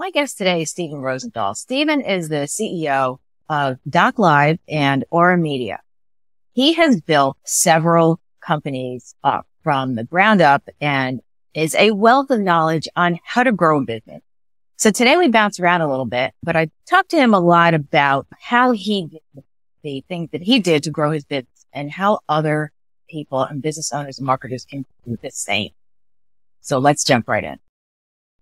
My guest today is Stephen Rosenthal. Stephen is the CEO of DocLib and Aurra Media. He has built several companies up from the ground up and is a wealth of knowledge on how to grow a business. So today we bounce around a little bit, but I talked to him a lot about how he did the things that he did to grow his business and how other people and business owners and marketers can do the same. So let's jump right in.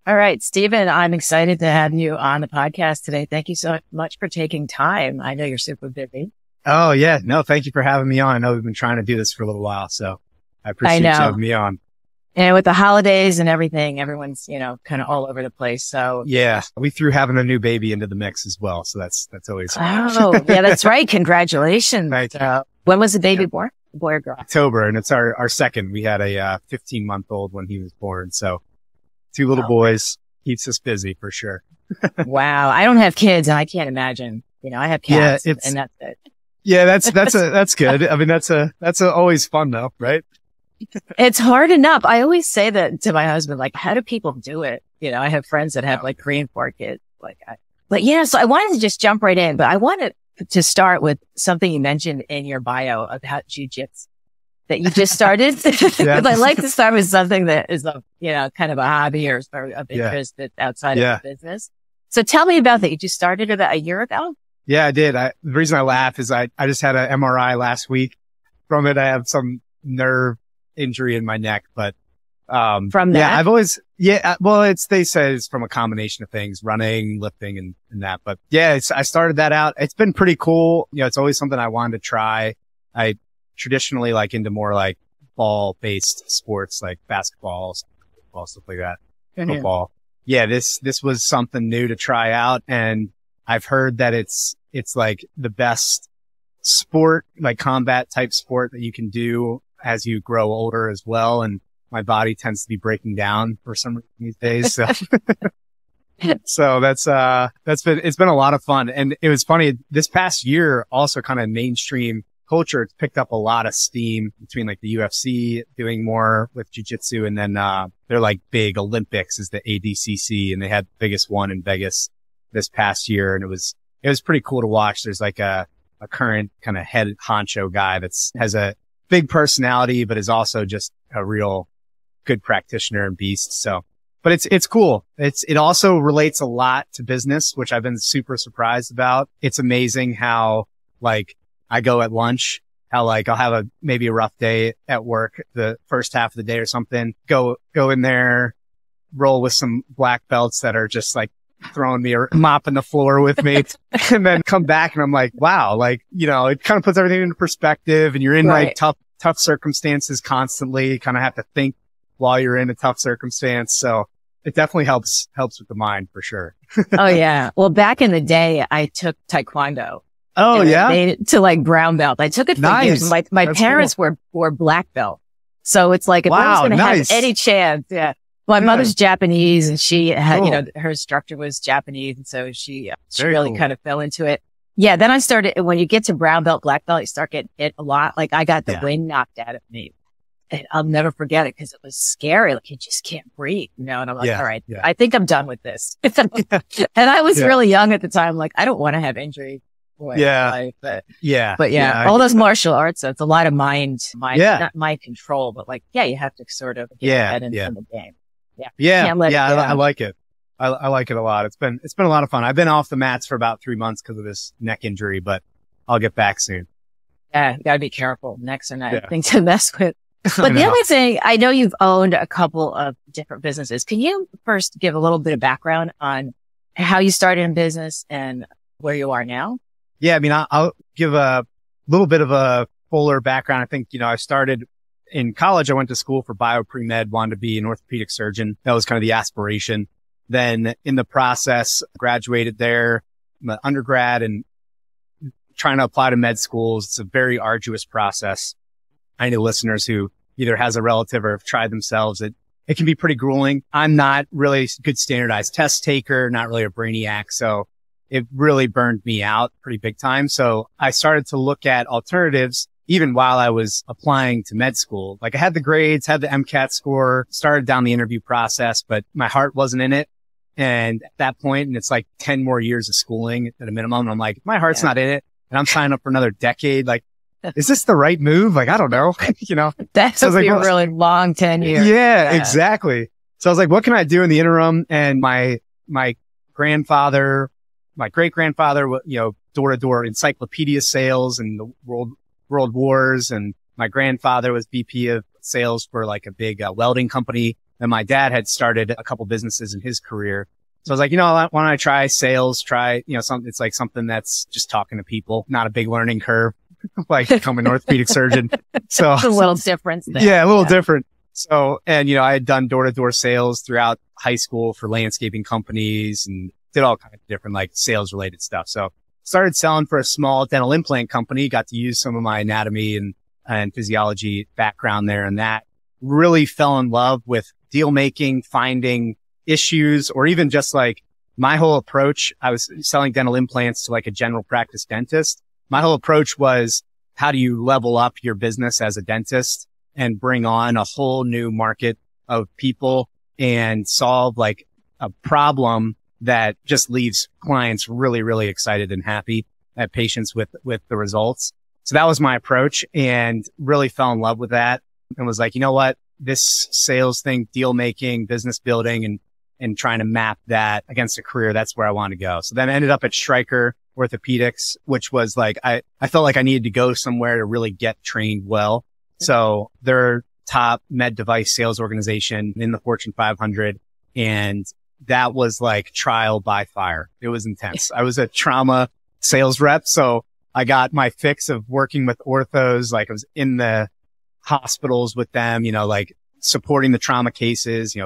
All right, Stephen, I'm excited to have you on the podcast today. Thank you so much for taking time. I know you're super busy. Oh, yeah. No, thank you for having me on. I know we've been trying to do this for a little while, so I appreciate you having me on. And with the holidays and everything, everyone's, kind of all over the place. So yeah, we threw having a new baby into the mix as well. So that's always fun. Oh, yeah, that's right. Congratulations. Thank you. When was the baby born? Boy or girl? October. And it's our second. We had a 15-month-old when he was born. So 2 little boys keeps us busy for sure. Wow. I don't have kids and I can't imagine, I have cats and that's it. Yeah, that's good. I mean, that's always fun though, right? It's hard enough. I always say that to my husband, like, how do people do it? I have friends that have like 3 and 4 kids. So I wanted to just jump right in, but I wanted to start with something you mentioned in your bio about jujitsu that you just started. Because I like to start with something that is kind of a hobby or of interest that's outside of the business. So tell me about that. You just started about a year ago? Yeah, I did. The reason I laugh is I just had an MRI last week. From it, I have some nerve injury in my neck, but, from that, they say it's from a combination of things, running, lifting and that, but I started that out. It's been pretty cool. It's always something I wanted to try. I traditionally like into more like ball based sports, like basketball, stuff like that, football. Yeah. This was something new to try out. And I've heard that it's like the best sport, like combat type sport that you can do as you grow older as well. And my body tends to be breaking down for some reason these days. So, so it's been a lot of fun. And it was funny this past year, also kind of mainstream culture. It's picked up a lot of steam between like the UFC doing more with jiu-jitsu. And then, they're like big Olympics is the ADCC, and they had the biggest one in Vegas this past year. And it was pretty cool to watch. There's like a current kind of head honcho guy has a big personality, but is also just a real good practitioner and beast. So, but it's cool. It also relates a lot to business, which I've been super surprised about. It's amazing how like I go at lunch, how like I'll have maybe a rough day at work, the first half of the day or something, go in there, roll with some black belts that are just like throwing me or mopping the floor with me and then come back and I'm like, wow, like, it kind of puts everything into perspective and you're in like tough circumstances constantly. You kind of have to think while you're in a tough circumstance. So it definitely helps with the mind for sure. Oh yeah. Well, back in the day, I took Taekwondo. Oh yeah. I made it to like brown belt. I took it for years. My parents were black belt. So it's like, if I was going to have any chance, my mother's Japanese and she had, her instructor was Japanese. And so she really kind of fell into it. Yeah. Then I started, when you get to brown belt, black belt, you start getting it a lot. Like I got the wind knocked out of me and I'll never forget it because it was scary. Like you just can't breathe, and I'm like, all right, I think I'm done with this. And I was really young at the time. Like I don't want to have injury. But all those martial arts, so it's a lot of mind, not mind control, but like, you have to sort of get your head into the game. I like it. I like it a lot. It's been a lot of fun. I've been off the mats for about 3 months because of this neck injury, but I'll get back soon. Yeah, you gotta be careful. Necks are not a thing to mess with. But the other thing, I know you've owned a couple of different businesses. Can you first give a little bit of background on how you started in business and where you are now? Yeah, I mean, I'll give a little bit of a fuller background. I think, I started in college. I went to school for bio pre-med, wanted to be an orthopedic surgeon. That was kind of the aspiration. Then in the process, graduated there, my undergrad, and trying to apply to med schools. It's a very arduous process. I know listeners who either has a relative or have tried themselves. It can be pretty grueling. I'm not really a good standardized test taker, not really a brainiac. So it really burned me out pretty big time. So I started to look at alternatives even while I was applying to med school. Like I had the grades, had the MCAT score, started down the interview process, but my heart wasn't in it. And at that point, and it's like 10 more years of schooling at a minimum. And I'm like, my heart's not in it. And I'm signing up for another decade. Like, is this the right move? Like, I don't know, That's a really long 10 years. Yeah, exactly. So I was like, what can I do in the interim? And my grandfather, my great grandfather, door to door encyclopedia sales and the world wars. And my grandfather was VP of sales for like a big welding company. And my dad had started a couple businesses in his career. So I was like, why don't I try sales, something, it's like something that's just talking to people, not a big learning curve, like becoming an orthopedic surgeon. So it's a little different there. Yeah, a little different. So, and I had done door to door sales throughout high school for landscaping companies and did all kinds of different like sales related stuff. So started selling for a small dental implant company, got to use some of my anatomy and physiology background there. And that really fell in love with deal making, finding issues, or even just like my whole approach. I was selling dental implants to like a general practice dentist. My whole approach was, how do you level up your business as a dentist and bring on a whole new market of people and solve like a problem that just leaves clients really, really excited and happy at patients with the results. So that was my approach, and really fell in love with that and was like, you know what, this sales thing, deal making, business building, and trying to map that against a career, that's where I want to go. So then I ended up at Stryker Orthopedics, which was like, I felt like I needed to go somewhere to really get trained well. So they're top med device sales organization in the Fortune 500. And that was like trial by fire. It was intense. I was a trauma sales rep. So I got my fix of working with orthos. Like I was in the hospitals with them, like supporting the trauma cases,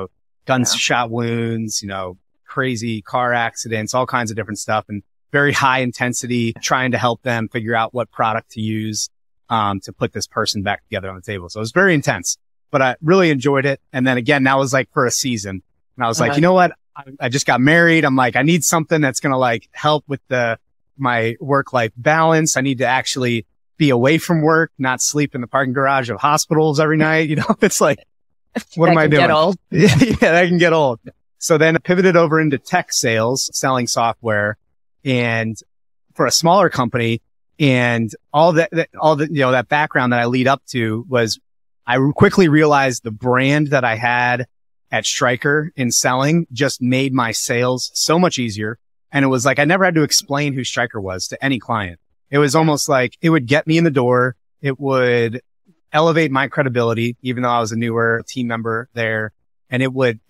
gunshot wounds, crazy car accidents, all kinds of different stuff, and very high intensity, trying to help them figure out what product to use, to put this person back together on the table. So it was very intense, but I really enjoyed it. And then again, that was like for a season. And I was like, you know what? I just got married. I'm like, I need something that's going to like help with my work-life balance. I need to actually be away from work, not sleep in the parking garage of hospitals every night. It's like, what am I doing? Get old. Yeah, that can get old. So then I pivoted over into tech sales, selling software, and for a smaller company. And all that background that I lead up to was, I quickly realized the brand that I had at Stryker in selling just made my sales so much easier. And it was like, I never had to explain who Stryker was to any client. It was almost like it would get me in the door. It would elevate my credibility, even though I was a newer team member there. And it would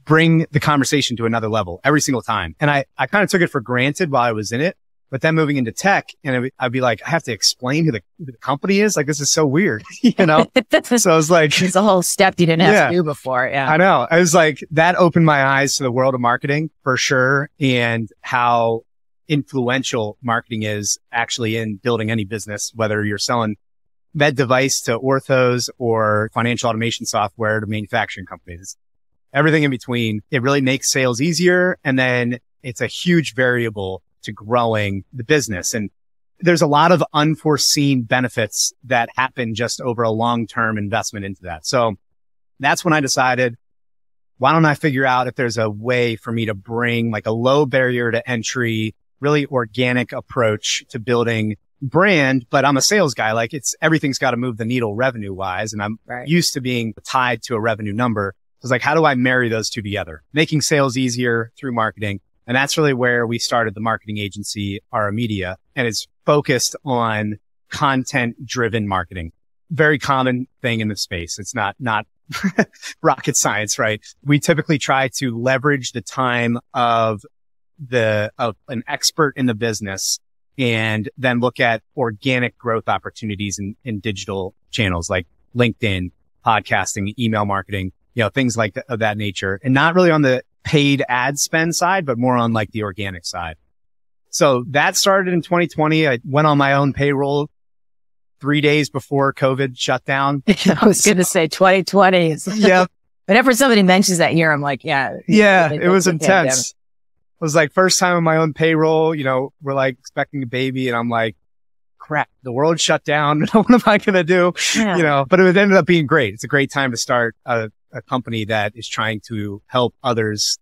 bring the conversation to another level every single time. And I kind of took it for granted while I was in it. But then moving into tech, and I'd be like, I have to explain who the company is. Like, this is so weird, So I was like, it's a whole step you didn't have to do before. Yeah. I know. I was like, that opened my eyes to the world of marketing for sure. And how influential marketing is actually in building any business, whether you're selling med device to orthos or financial automation software to manufacturing companies, everything in between. It really makes sales easier. And then it's a huge variable to growing the business. And there's a lot of unforeseen benefits that happen just over a long-term investment into that. So that's when I decided, why don't I figure out if there's a way for me to bring like a low barrier to entry, really organic approach to building brand, but I'm a sales guy. Like everything's got to move the needle revenue wise. And I'm used to being tied to a revenue number. So it's like, how do I marry those two together? Making sales easier through marketing. And that's really where we started the marketing agency, Aurra Media. And it's focused on content-driven marketing. Very common thing in the space. It's not rocket science, right? We typically try to leverage the time of an expert in the business and then look at organic growth opportunities in digital channels like LinkedIn, podcasting, email marketing, things like of that nature. And not really on the paid ad spend side, but more on like the organic side. So that started in 2020. I went on my own payroll 3 days before COVID shut down. I was going to say 2020. Yeah. Whenever somebody mentions that year, I'm like, yeah. Yeah, it was intense. It was like first time on my own payroll, we're like expecting a baby and I'm like, crap, the world shut down. What am I going to do? Yeah. But it ended up being great. It's a great time to start a company that is trying to help others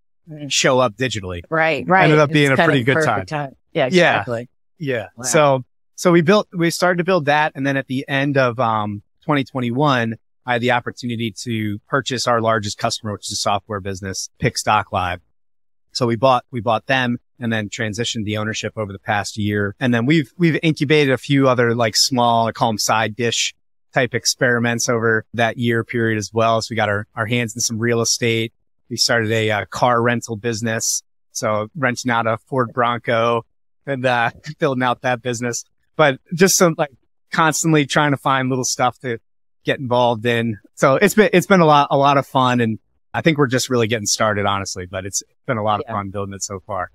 show up digitally. Right. Ended up being a pretty good time. Yeah, exactly. Yeah. Wow. So we started to build that. And then at the end of 2021, I had the opportunity to purchase our largest customer, which is a software business, DocLib. So we bought them and then transitioned the ownership over the past year. And then we've incubated a few other like small, I call them side dish type experiments over that year period as well. So we got our hands in some real estate. We started a car rental business. So renting out a Ford Bronco and building out that business. But just some like constantly trying to find little stuff to get involved in. So it's been a lot of fun. And I think we're just really getting started, honestly, but it's been a lot of fun building it so far.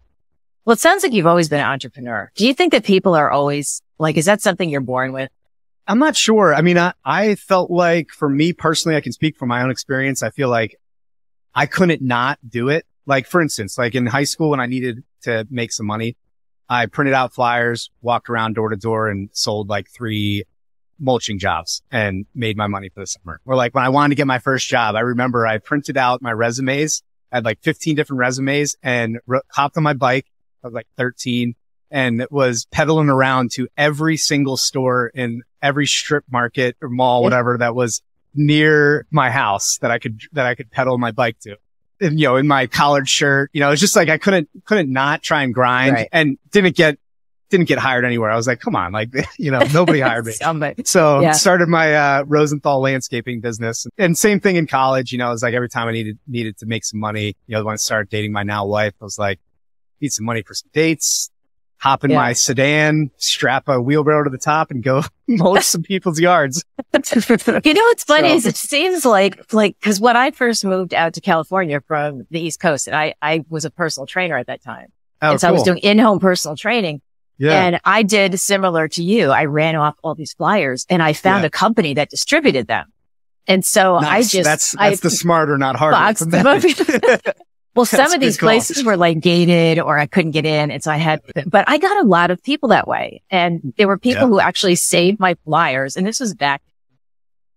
Well, it sounds like you've always been an entrepreneur. Do you think that people are always like, is that something you're born with? I'm not sure. I mean, I felt like for me personally, I can speak from my own experience. I feel like I couldn't not do it. Like, for instance, like in high school when I needed to make some money, I printed out flyers, walked around door to door and sold like 3 mulching jobs and made my money for the summer. Or like when I wanted to get my first job, I remember I printed out my resumes. I had like 15 different resumes and hopped on my bike. I was like 13 and was pedaling around to every single store in every strip market or mall, whatever that was near my house that I could pedal my bike to. And, you know, in my collared shirt, you know, it's just like I couldn't not try and grind and didn't get hired anywhere. I was like, come on, like, you know, nobody hired me. So started my Rosenthal landscaping business. And same thing in college, you know, it was like every time I needed to make some money, you know, when I started dating my now wife, I was like, need some money for some dates, hop in my sedan, strap a wheelbarrow to the top and go mulch some people's yards. You know, what's funny is it seems like, cause when I first moved out to California from the East Coast, and I was a personal trainer at that time. Oh, and so I was doing in-home personal training. Yeah. And I did similar to you. I ran off all these flyers and I found a company that distributed them. And so that's the smarter, not harder. Well, some of these places were like gated or I couldn't get in. And so but I got a lot of people that way. And there were people who actually saved my flyers. And this was back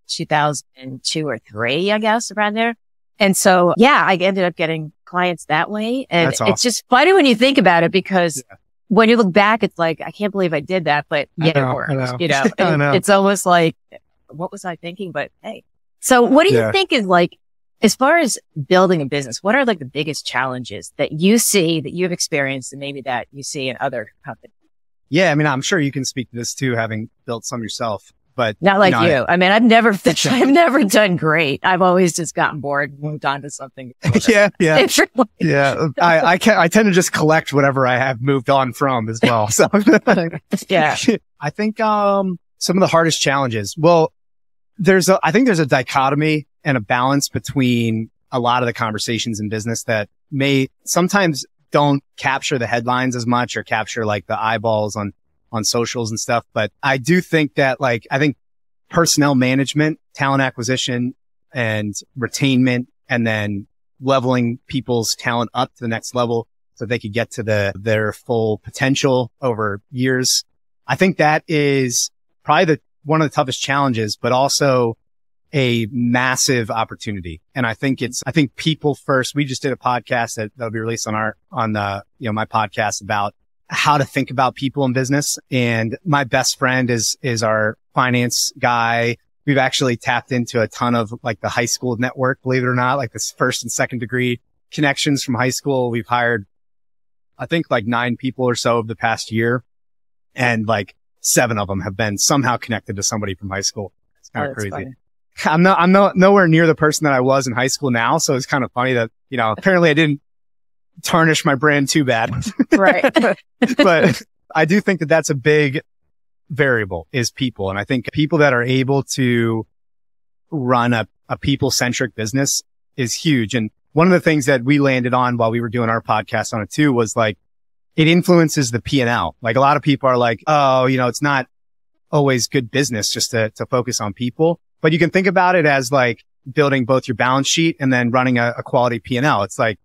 2002 or 3, I guess, around there. And so, I ended up getting clients that way. And it's just funny when you think about it because when you look back, it's like, I can't believe I did that, but it worked, you know, it's almost like, what was I thinking? But hey, so what do you think is like, as far as building a business, what are like the biggest challenges that you see that you've experienced and maybe that you see in other companies? Yeah. I mean, I'm sure you can speak to this too, having built some yourself, but not like you. I mean, I've never done great. I've always just gotten bored, moved on to something. Yeah. I tend to just collect whatever I have moved on from as well. So I think, some of the hardest challenges, well, I think there's a dichotomy and a balance between a lot of the conversations in business that may sometimes don't capture the headlines as much or capture like the eyeballs on socials and stuff. But I do think that I think personnel management, talent acquisition and retainment, and then leveling people's talent up to the next level so they could get to their full potential over years. I think that is probably one of the toughest challenges, but also a massive opportunity. And I think people first. We just did a podcast that'll be released on my podcast about how to think about people in business. And my best friend is our finance guy. We've actually tapped into a ton of like the high school network, believe it or not, like this first and second degree connections from high school. We've hired, I think like 9 people or so over the past year. And like 7 of them have been somehow connected to somebody from high school. It's kind of crazy. Funny. I'm nowhere near the person that I was in high school now. So it's kind of funny that, you know, apparently I didn't tarnish my brand too bad. Right. But I do think that that's a big variable is people. And I think people that are able to run a people-centric business is huge. And one of the things that we landed on while we were doing our podcast on it too was like, it influences the P&L. Like a lot of people are like, oh, you know, it's not always good business just to focus on people. But you can think about it as like building both your balance sheet and then running a quality P&L. It's like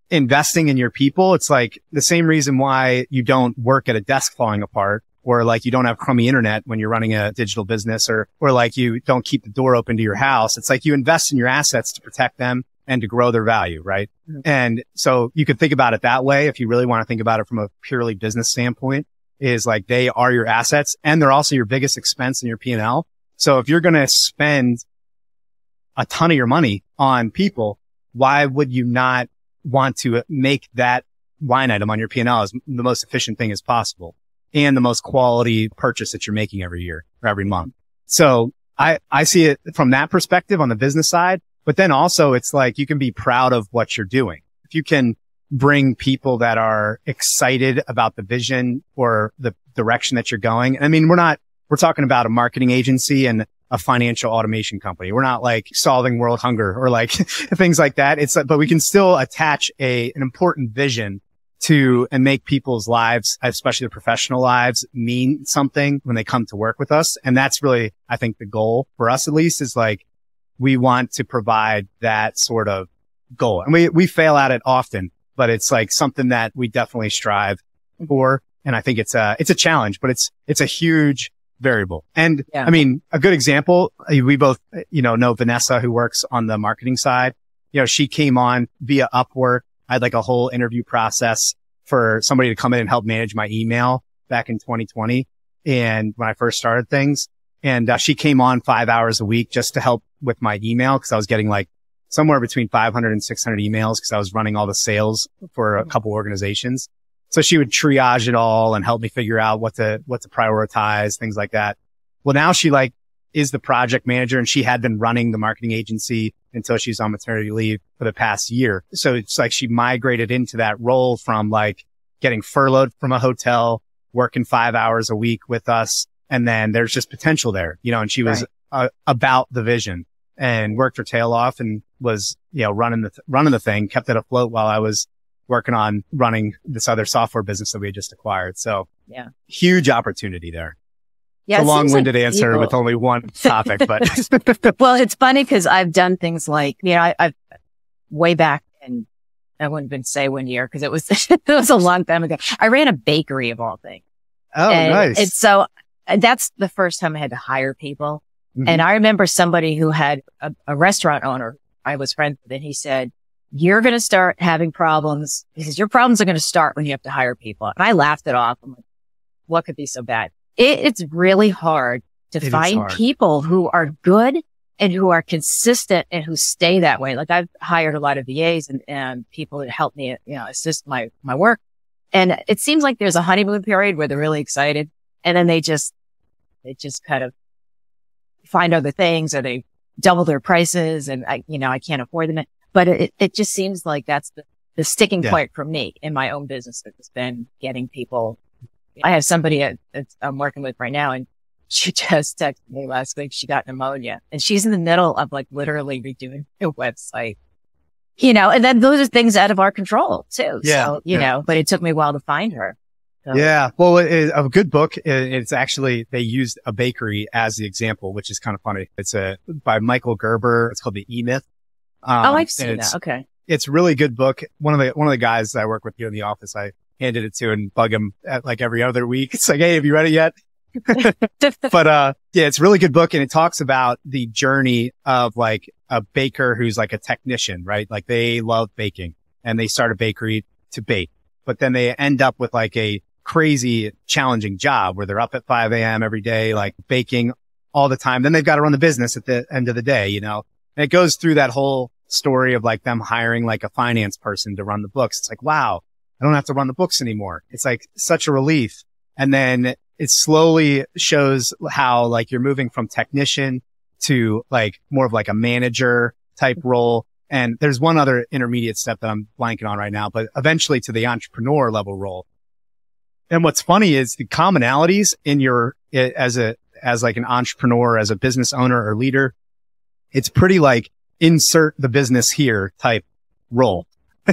investing in your people. It's like the same reason why you don't work at a desk falling apart, or like you don't have crummy internet when you're running a digital business, or like you don't keep the door open to your house. It's like you invest in your assets to protect them and to grow their value, right? Mm-hmm. And so you could think about it that way. If you really want to think about it from a purely business standpoint, is like they are your assets and they're also your biggest expense in your P&L. So if you're going to spend a ton of your money on people, why would you not want to make that line item on your P&L as the most efficient thing as possible and the most quality purchase that you're making every year or every month? So I see it from that perspective on the business side, but then also it's like you can be proud of what you're doing. If you can bring people that are excited about the vision or the direction that you're going. I mean, we're talking about a marketing agency and a financial automation company. We're not like solving world hunger or like things like that. But we can still attach an important vision to and make people's lives, especially their professional lives, mean something when they come to work with us. And that's really, I think, the goal for us, at least, is like we want to provide that sort of goal. And we fail at it often, but it's like something that we definitely strive for. And I think it's a challenge, but it's a huge variable. And yeah. I mean, a good example, we both, know Vanessa, who works on the marketing side. She came on via Upwork. I had like a whole interview process for somebody to come in and help manage my email back in 2020. And when I first started things, and she came on 5 hours a week just to help with my email. Cause I was getting like somewhere between 500 and 600 emails because I was running all the sales for a couple organizations. So she would triage it all and help me figure out what to prioritize, things like that. Well, now she like is the project manager, and she had been running the marketing agency until she's on maternity leave for the past year. So it's like she migrated into that role from like getting furloughed from a hotel, working 5 hours a week with us. And then there's just potential there, and she was about the vision and worked her tail off and was, running the thing, kept it afloat while I was working on running this other software business that we had just acquired. So yeah, huge opportunity there. Yeah, it's a long-winded answer with only one topic, but well, it's funny because I've done things like, I've way back, and I wouldn't even say 1 year because it was a long time ago. I ran a bakery of all things. Oh, nice. And so that's the first time I had to hire people. Mm-hmm. And I remember somebody who had a restaurant owner I was friends with, and he said, "You're going to start having problems." He says, "Your problems are going to start when you have to hire people." And I laughed it off. I'm like, what could be so bad? It's really hard to find people who are good and who are consistent and who stay that way. Like I've hired a lot of VAs and people that help me, assist my work. And it seems like there's a honeymoon period where they're really excited, and then they just kind of find other things, or they double their prices, and I can't afford them. But it just seems like that's the sticking point for me in my own business. It's been getting people. I have somebody I'm working with right now, and she just texted me last week. She got pneumonia, and she's in the middle of like literally redoing a website, and then those are things out of our control too. Yeah. So, but it took me a while to find her. So. Yeah. Well, a good book. It's actually, they used a bakery as the example, which is kind of funny. It's by Michael Gerber. It's called The E-Myth. I've seen that. Okay. It's a really good book. One of the guys that I work with here in the office, I handed it to and bug him at like every other week. It's like, "Hey, have you read it yet?" But, it's a really good book. And it talks about the journey of like a baker who's like a technician, right? Like they love baking and they start a bakery to bake, but then they end up with like a crazy challenging job where they're up at 5 a.m. every day, like baking all the time. Then they've got to run the business at the end of the day, and it goes through that whole story of like them hiring like a finance person to run the books. It's like, wow, I don't have to run the books anymore. It's like such a relief. And then it slowly shows how like you're moving from technician to like more of like a manager type role. And there's one other intermediate step that I'm blanking on right now, but eventually to the entrepreneur level role. And what's funny is the commonalities in as like an entrepreneur, as a business owner or leader, it's pretty like insert the business here type role.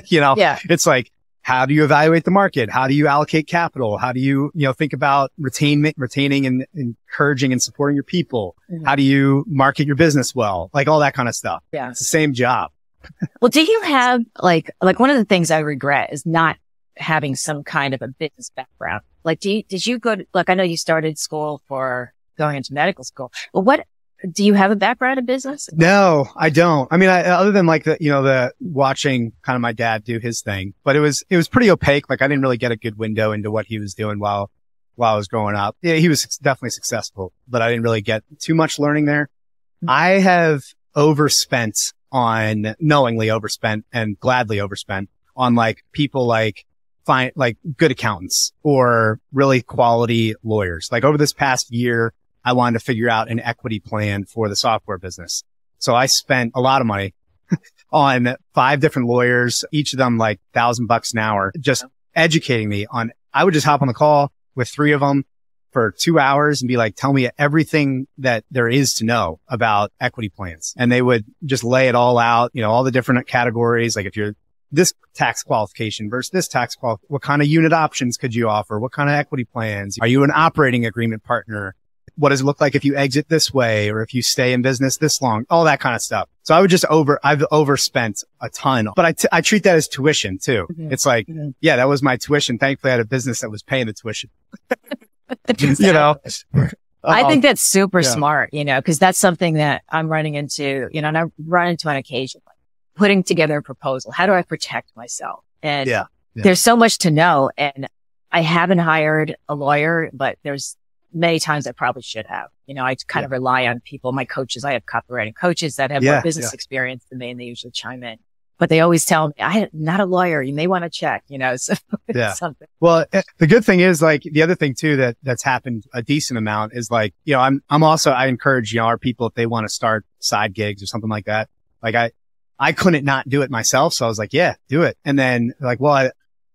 Yeah. It's like, how do you evaluate the market? How do you allocate capital? How do you, think about retaining and encouraging and supporting your people? Mm-hmm. How do you market your business well? Like all that kind of stuff. Yeah. It's the same job. Well, do you have like one of the things I regret is not having some kind of a business background. Like, did you go to, like, I know you started school for going into medical school. Well, do you have a background in business? No, I don't. I mean, other than like the watching kind of my dad do his thing, but it was pretty opaque. Like I didn't really get a good window into what he was doing while I was growing up. Yeah, he was definitely successful, but I didn't really get too much learning there. I have knowingly overspent and gladly overspent on like people like good accountants or really quality lawyers. Like over this past year, I wanted to figure out an equity plan for the software business. So I spent a lot of money on 5 different lawyers, each of them like $1,000 an hour, just educating me on, I would just hop on the call with 3 of them for 2 hours and be like, tell me everything that there is to know about equity plans. And they would just lay it all out, all the different categories. Like if you're this tax qualification versus this tax what kind of unit options could you offer? What kind of equity plans? Are you an operating agreement partner? What does it look like if you exit this way or if you stay in business this long? All that kind of stuff. So I would I've overspent a ton, but I treat that as tuition too. Mm-hmm. It's like, yeah, that was my tuition. Thankfully I had a business that was paying the tuition. I think that's super smart, cause that's something that I'm running into, and I run into on occasion, like putting together a proposal. How do I protect myself? And there's so much to know. And I haven't hired a lawyer, but there's many times I probably should have. I kind of rely on people, my coaches. I have copywriting coaches that have more business experience than me, and they usually chime in. But they always tell me, I'm not a lawyer. You may want to check, so something. Well, the good thing is like the other thing too, that's happened a decent amount is like, I encourage, our people, if they want to start side gigs or something like that, like I couldn't not do it myself. So I was like, yeah, do it. And then like, well,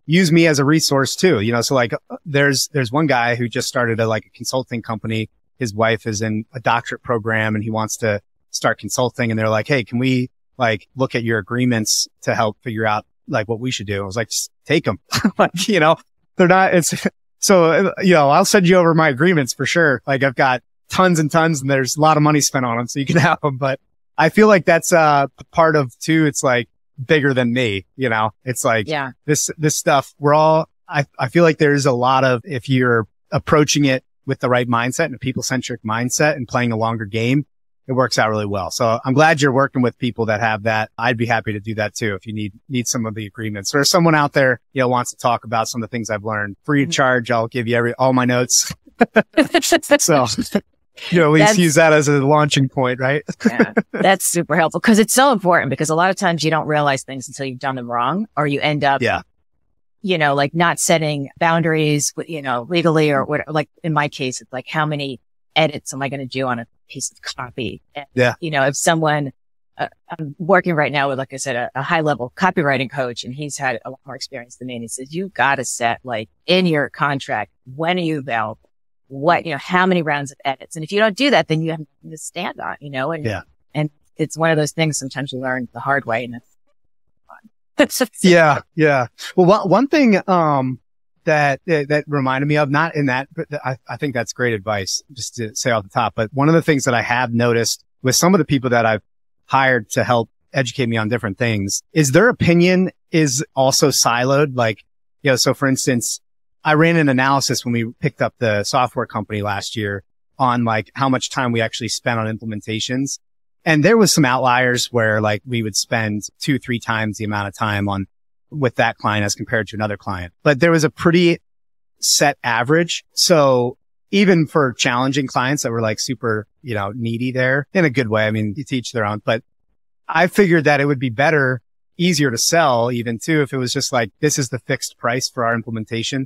use me as a resource too, so like there's one guy who just started a consulting company. His wife is in a doctorate program and he wants to start consulting. And they're like, hey, can we look at your agreements to help figure out what we should do? I was like, just take them. They're not, so, I'll send you over my agreements for sure. Like I've got tons and tons and there's a lot of money spent on them. So you can have them. But I feel like that's part of too. It's like bigger than me, it's like this stuff I feel like there's a lot of, if you're approaching it with the right mindset and a people-centric mindset and playing a longer game, it works out really well. So I'm glad you're working with people that have that. I'd be happy to do that too. If you need some of the agreements, or if someone out there, wants to talk about some of the things I've learned free of charge, I'll give you all my notes. So, at least use that as a launching point, right? Yeah, that's super helpful because it's so important, because a lot of times you don't realize things until you've done them wrong, or you end up, not setting boundaries, legally or whatever. Like in my case, it's like, how many edits am I going to do on a piece of copy? And, if someone, I'm working right now with, like I said, a high level copywriting coach, and he's had a lot more experience than me. And he says, you've got to set in your contract, when are you available? What, how many rounds of edits? And if you don't do that, then you have nothing to stand on, and it's one of those things sometimes you learn the hard way, and that's fun. Yeah. Well, one thing, that reminded me of, not in that, but I think that's great advice, just to say off the top. But one of the things that I have noticed with some of the people that I've hired to help educate me on different things is their opinion is also siloed. So for instance, I ran an analysis when we picked up the software company last year on how much time we actually spent on implementations. And there was some outliers where we would spend 2-3 times the amount of time with that client as compared to another client. But there was a pretty set average. So even for challenging clients that were super, needy there in a good way. I mean, you teach their own, but I figured that it would be easier to sell even too, if it was just this is the fixed price for our implementation.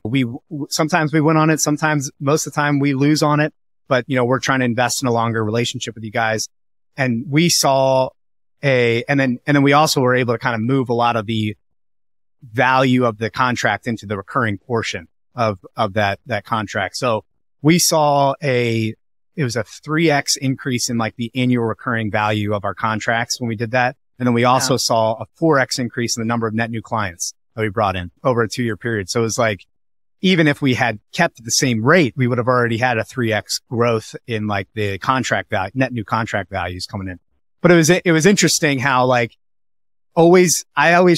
Sometimes we win on it. Sometimes, most of the time we lose on it, but we're trying to invest in a longer relationship with you guys. And we saw and then we also were able to kind of move a lot of the value of the contract into the recurring portion of that contract. So we saw it was a 3x increase in the annual recurring value of our contracts when we did that. And then we also saw a 4x increase in the number of net new clients that we brought in over a 2-year period. So it was even if we had kept the same rate, we would have already had a 3x growth in the contract value, net new contract values coming in. But it was interesting how I always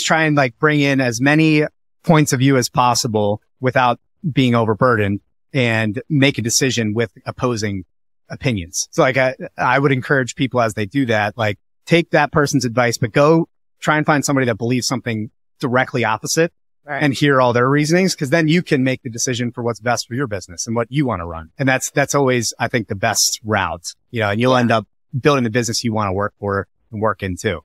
try and bring in as many points of view as possible without being overburdened, and make a decision with opposing opinions. So like I would encourage people as they do that, like take that person's advice, but go try and find somebody that believes something directly opposite and hear all their reasonings. Cause then you can make the decision for what's best for your business and what you want to run. And that's always, I think, the best route, and you'll end up building the business you want to work for and work in too,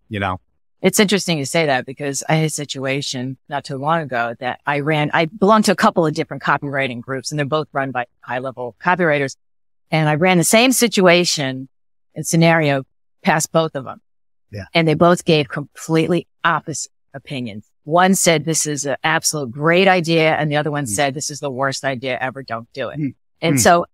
It's interesting you say that because I had a situation not too long ago that I belong to a couple of different copywriting groups and they're both run by high level copywriters. And I ran the same situation and scenario past both of them. Yeah. And they both gave completely opposite opinions. One said, this is an absolute great idea. And the other one said, this is the worst idea ever. Don't do it. And so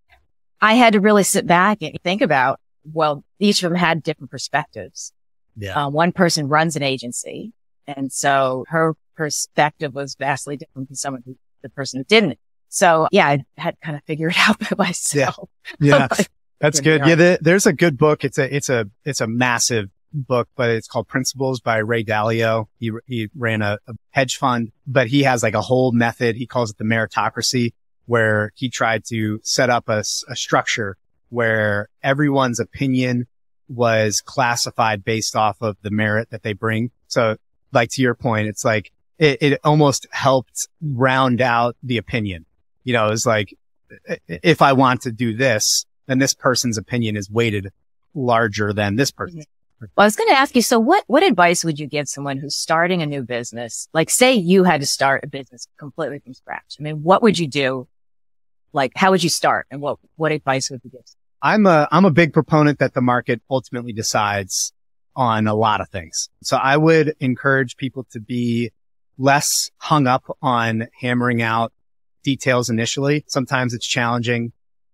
I had to really sit back and think about, well, each of them had different perspectives. Yeah. One person runs an agency. And so her perspective was vastly different from the person who didn't. So yeah, I had to kind of figure it out by myself. Yeah. That's good. Yeah. There's a good book. It's a massive book, but it's called Principles by Ray Dalio. He ran a hedge fund, but he has like a whole method. He calls it the meritocracy, where he tried to set up a structure where everyone's opinion was classified based off of the merit that they bring. So like to your point, it's like it almost helped round out the opinion. It's like, if I want to do this, then this person's opinion is weighted larger than this person's. Well, I was going to ask you, so what advice would you give someone who's starting a new business? Like say you had to start a business completely from scratch. I mean, what would you do? Like, how would you start? And what advice would you give? I'm a big proponent that the market ultimately decides on a lot of things. So I would encourage people to be less hung up on hammering out details initially. Sometimes it's challenging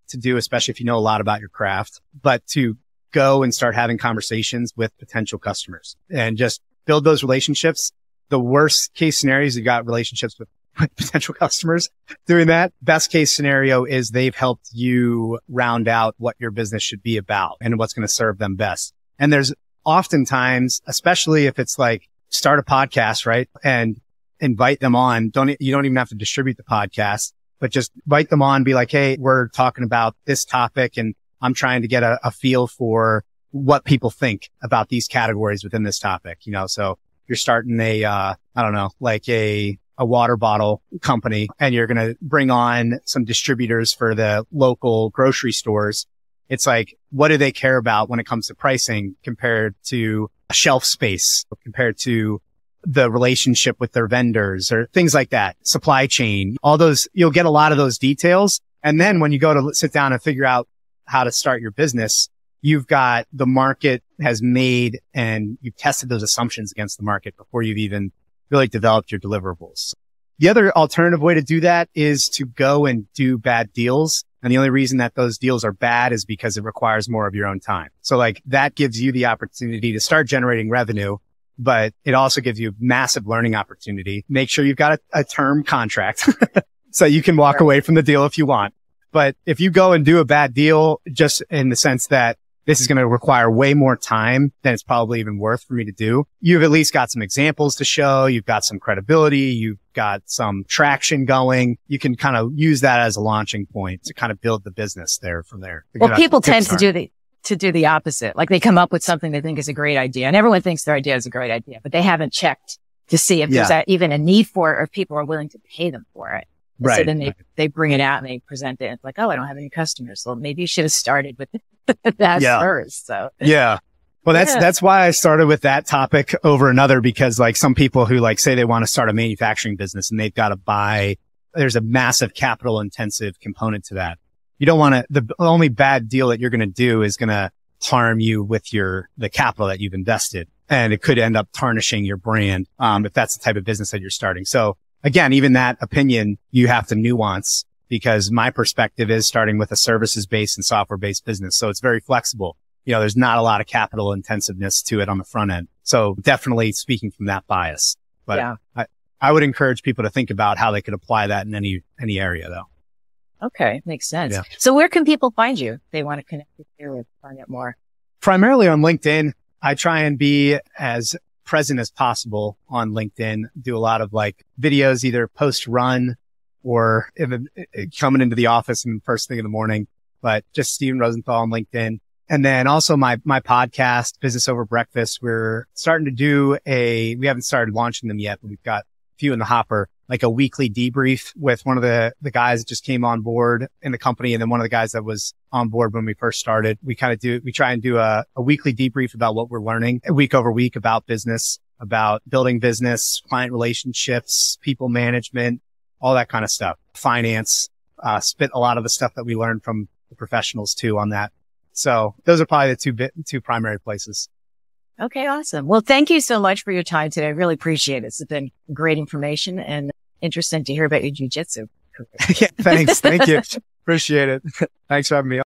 to do, especially if you know a lot about your craft, but to go and start having conversations with potential customers and just build those relationships. The worst case scenario is you got relationships with potential customers doing that. Best case scenario is they've helped you round out what your business should be about and what's going to serve them best. And there's oftentimes, especially if it's like start a podcast, right? And invite them on. You don't even have to distribute the podcast, but just invite them on, be like, hey, we're talking about this topic and I'm trying to get a feel for what people think about these categories within this topic. So you're starting I don't know, like a water bottle company and you're going to bring on some distributors for the local grocery stores. It's like, what do they care about when it comes to pricing compared to shelf space, compared to the relationship with their vendors or things like that, supply chain, all those, you'll get a lot of those details. And then when you go to sit down and figure out how to start your business, you've got the market has made and you've tested those assumptions against the market before you've even really developed your deliverables. The other alternative way to do that is to go and do bad deals. And the only reason that those deals are bad is because it requires more of your own time. So like that gives you the opportunity to start generating revenue, but it also gives you massive learning opportunity. Make sure you've got a term contract so you can walk away from the deal if you want. But if you go and do a bad deal, just in the sense that this is going to require way more time than it's probably even worth for me to do, you've at least got some examples to show. You've got some credibility. You've got some traction going. You can kind of use that as a launching point to kind of build the business there from there. Well, people tend to do the opposite. Like they come up with something they think is a great idea and everyone thinks their idea is a great idea, but they haven't checked to see if there's even a need for it or if people are willing to pay them for it. Right. So then they bring it out and they present it. It's like, oh, I don't have any customers. Well, maybe you should have started with that first. So yeah. Well, that's why I started with that topic over another, because like some people who like say they want to start a manufacturing business and they've got to buy, there's a massive capital intensive component to that. You don't want to, the only bad deal that you're going to do is going to harm you with the capital that you've invested. And it could end up tarnishing your brand. If that's the type of business that you're starting. So again, even that opinion, you have to nuance, because my perspective is starting with a services-based and software-based business. So it's very flexible. There's not a lot of capital intensiveness to it on the front end. So definitely speaking from that bias. But yeah. I would encourage people to think about how they could apply that in any area though. Okay. Makes sense. Yeah. So where can people find you if they want to connect with you or find out more? Primarily on LinkedIn. I try and be as present as possible on LinkedIn, do a lot of like videos, either post run or coming into the office and first thing in the morning. but just Stephen Rosenthal on LinkedIn. And then also my podcast, Business Over Breakfast. We're starting to do we haven't started launching them yet, but we've got a few in the hopper, like a weekly debrief with one of the guys that just came on board in the company. And then one of the guys that was on board when we first started. We try and do a weekly debrief about what we're learning week over week about business, about building business, client relationships, people management, all that kind of stuff. Finance, spit a lot of the stuff that we learned from the professionals too on that. So those are probably the two primary places. Okay, awesome. Well, thank you so much for your time today. I really appreciate it. It's been great information and interesting to hear about your jiu-jitsu. Yeah, thanks. Thank you. Appreciate it. Thanks for having me on.